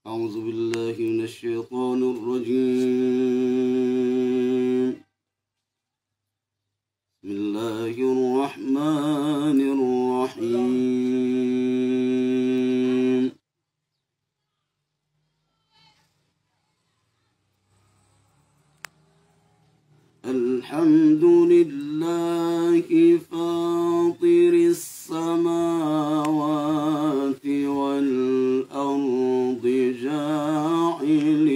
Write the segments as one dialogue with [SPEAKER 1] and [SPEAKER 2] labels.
[SPEAKER 1] أعوذ بالله من الشيطان الرجيم. بسم الله الرحمن الرحيم. الحمد لله فاطر السماوات والأرض جاعل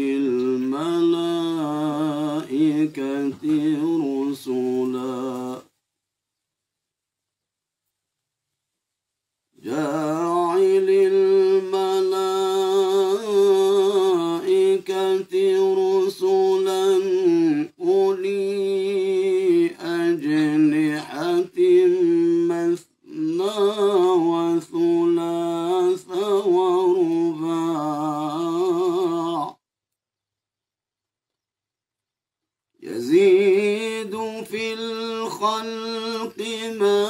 [SPEAKER 1] الملائكة رسلا أولي أجنحة مثنى وثلاث ورباع يزيد في الخلق ما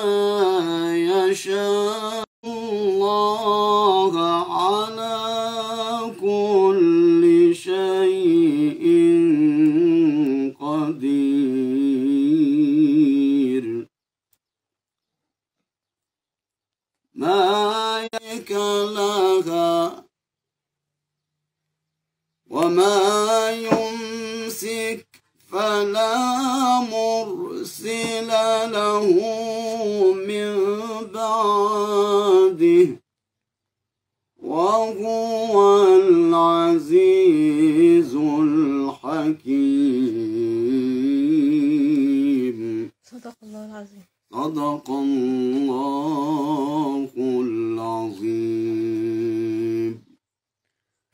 [SPEAKER 1] يشاء الله على كل شيء قدير. ما يك لها وما يمسك فلا مرسل له من بعده وهو العزيز الحكيم.
[SPEAKER 2] صدق الله العظيم.
[SPEAKER 1] صدق الله العظيم.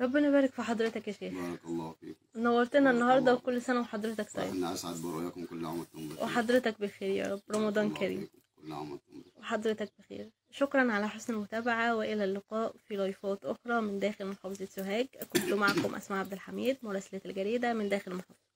[SPEAKER 2] ربنا يبارك في حضرتك يا شيخ.
[SPEAKER 1] بارك الله فيك.
[SPEAKER 2] نورتنا النهارده وكل سنه وحضرتك سعيد.
[SPEAKER 1] احنا اسعد برؤياكم، كل عام وانتم بخير.
[SPEAKER 2] وحضرتك بخير يا رب. رمضان كريم.
[SPEAKER 1] كل عام وانتم بخير.
[SPEAKER 2] وحضرتك بخير. شكرا على حسن المتابعه، والى اللقاء في لايفات اخرى من داخل محافظه سوهاج. كنت معكم اسماء عبد الحميد، مراسله الجريده من داخل المحافظه.